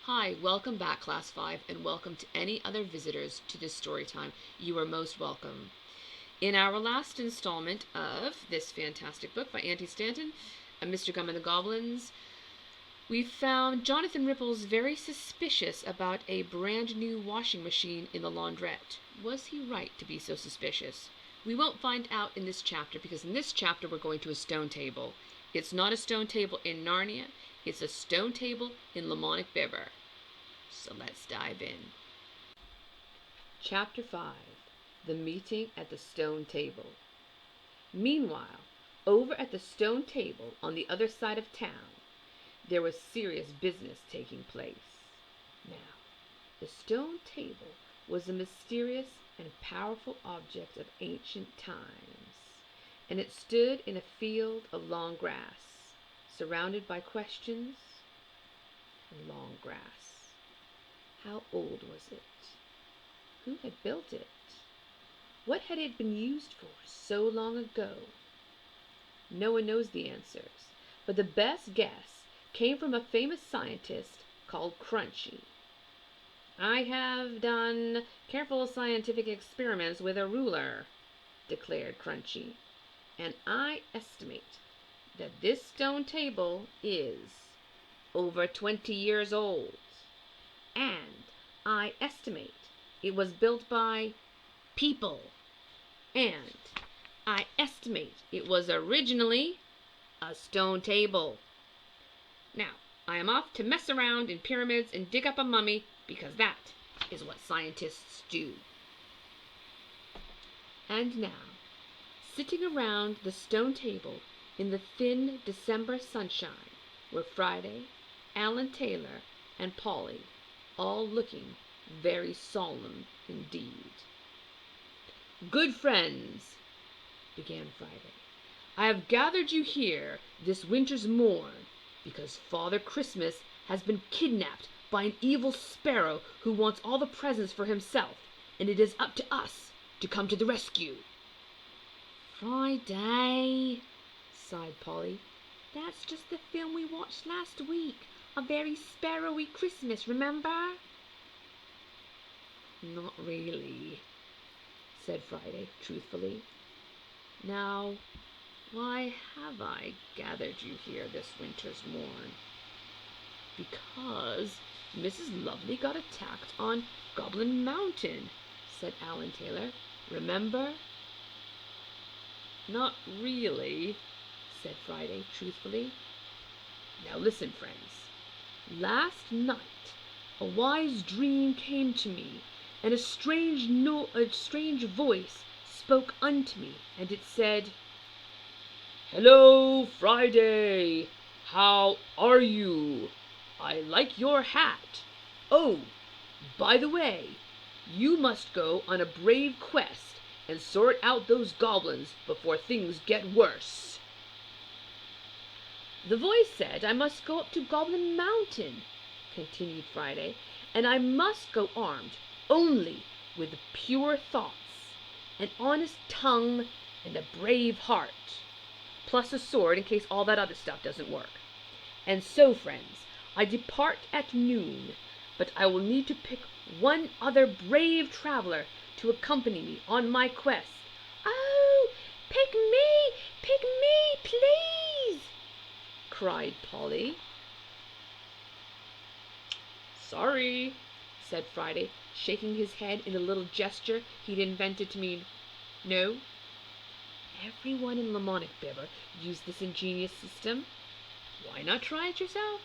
Hi, welcome back, Class 5, and welcome to any other visitors to this story time. You are most welcome. In our last installment of this fantastic book by Auntie Stanton, Mr. Gum and the Goblins, we found Jonathan Ripples very suspicious about a brand new washing machine in the laundrette. Was he right to be so suspicious? We won't find out in this chapter, because in this chapter we're going to a stone table. It's not a stone table in Narnia. It's a stone table in Lamonic Biver. So let's dive in. Chapter 5. The Meeting at the Stone Table. Meanwhile, over at the stone table on the other side of town, there was serious business taking place. Now, the stone table was a mysterious and powerful object of ancient times, and it stood in a field of long grass, surrounded by questions and long grass. How old was it? Who had built it? What had it been used for so long ago? No one knows the answers, but the best guess came from a famous scientist called Crunchy. "I have done careful scientific experiments with a ruler," declared Crunchy, "and I estimate that this stone table is over 20 years old. And I estimate it was built by people. And I estimate it was originally a stone table. Now, I am off to mess around in pyramids and dig up a mummy, because that is what scientists do." And now, sitting around the stone table in the thin December sunshine, were Friday, Alan Taylor, and Polly, all looking very solemn indeed. "Good friends," began Friday, "I have gathered you here this winter's morn because Father Christmas has been kidnapped by an evil sparrow who wants all the presents for himself, and it is up to us to come to the rescue." "Friday," sighed Polly, "that's just the film we watched last week. A Very Sparrowy Christmas, remember?" "Not really," said Friday truthfully. "Now, why have I gathered you here this winter's morn?" "Because Mrs. Lovely got attacked on Goblin Mountain," said Alan Taylor. "Remember?" "Not really," said Friday truthfully. "Now listen, friends. Last night a wise dream came to me, and a strange voice spoke unto me, and it said, 'Hello, Friday! How are you? I like your hat. Oh, by the way, you must go on a brave quest and sort out those goblins before things get worse.' The voice said I must go up to Goblin Mountain," continued Friday, "and I must go armed only with pure thoughts, an honest tongue, and a brave heart, plus a sword in case all that other stuff doesn't work. And so, friends, I depart at noon, but I will need to pick one other brave traveler to accompany me on my quest." "Oh, pick me, please!" cried Polly. "Sorry," said Friday, shaking his head in a little gesture he'd invented to mean no. Everyone in Lamonic Biver used this ingenious system. Why not try it yourself?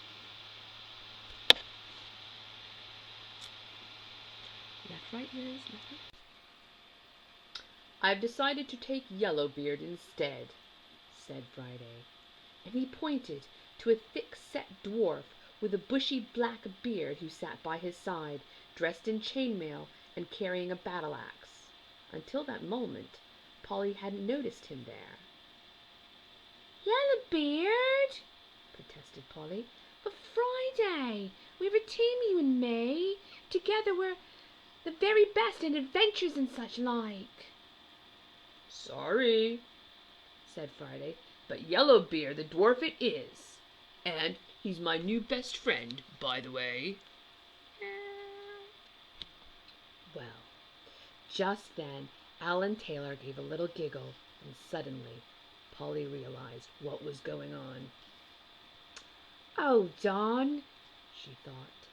Left, right, Liz, left, right. "I've decided to take Yellowbeard instead," said Friday, and he pointed to a thick-set dwarf with a bushy black beard who sat by his side, dressed in chainmail and carrying a battle-axe. Until that moment, Polly hadn't noticed him there. "Yellowbeard," protested Polly, "but Friday, we're a team, you and me. Together we're the very best in adventures and such like." "Sorry," said Friday, "but Yellowbeard the dwarf it is. And he's my new best friend, by the way." Well, just then Alan Taylor gave a little giggle, and suddenly Polly realized what was going on. "Oh, darn," she thought.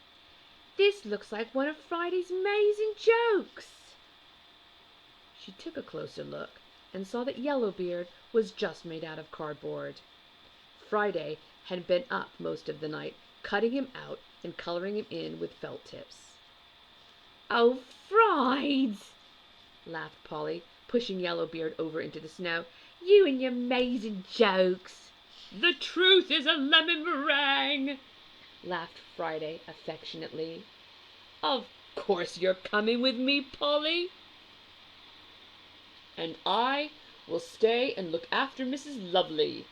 "This looks like one of Friday's amazing jokes." She took a closer look and saw that Yellowbeard was just made out of cardboard. Friday had been up most of the night, cutting him out and coloring him in with felt tips. "Oh, Frides!" laughed Polly, pushing Yellowbeard over into the snow. "You and your amazing jokes." "The truth is a lemon meringue," laughed Friday affectionately. "Of course you're coming with me, Polly." "And I will stay and look after Mrs. Lovely,"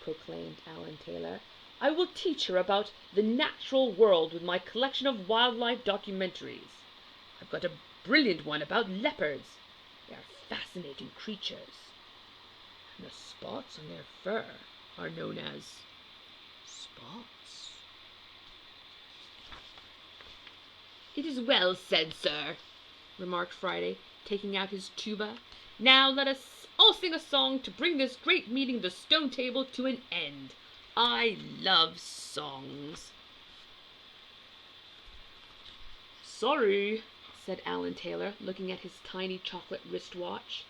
proclaimed Alan Taylor. "I will teach her about the natural world with my collection of wildlife documentaries. I've got a brilliant one about leopards. They are fascinating creatures, and the spots on their fur are known as spots." "It is well said, sir," remarked Friday, taking out his tuba. "Now let us all sing a song to bring this great meeting of the Stone Table to an end. I love songs." "Sorry," said Alan Taylor, looking at his tiny chocolate wristwatch.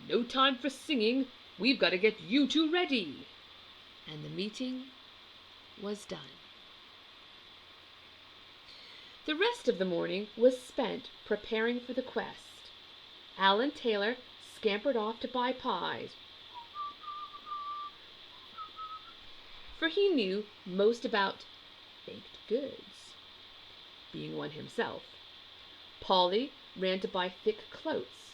"No time for singing. We've got to get you two ready." And the meeting was done. The rest of the morning was spent preparing for the quest. Alan Taylor scampered off to buy pies, for he knew most about baked goods, being one himself. Polly ran to buy thick cloaks,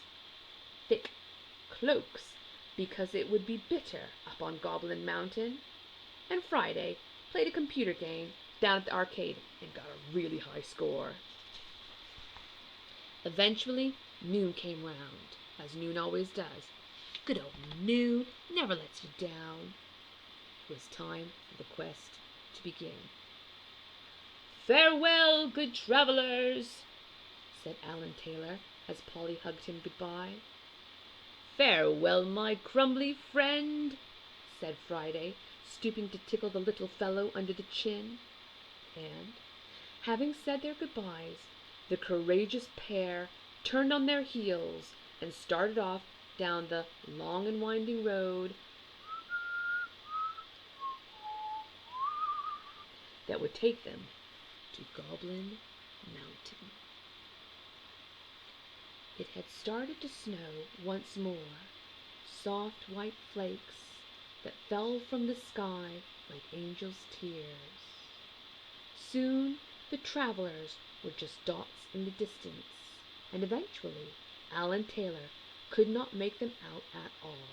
because it would be bitter up on Goblin Mountain, and Friday played a computer game down at the arcade and got a really high score. Eventually, noon came round, as noon always does. Good old noon never lets you down. It was time for the quest to begin. "Farewell, good travelers," said Alan Taylor, as Polly hugged him goodbye. "Farewell, my crumbly friend," said Friday, stooping to tickle the little fellow under the chin. And, having said their goodbyes, the courageous pair turned on their heels and started off down the long and winding road that would take them to Goblin Mountain. It had started to snow once more, soft white flakes that fell from the sky like angels' tears. Soon the travelers were just dots in the distance, and eventually Alan Taylor could not make them out at all.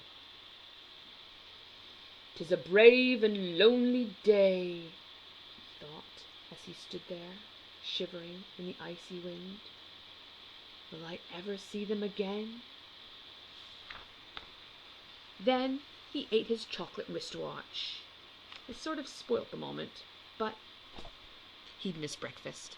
"'Tis a brave and lonely day," he thought as he stood there, shivering in the icy wind. "Will I ever see them again?" Then he ate his chocolate wristwatch. It sort of spoilt the moment, but he'd missed breakfast.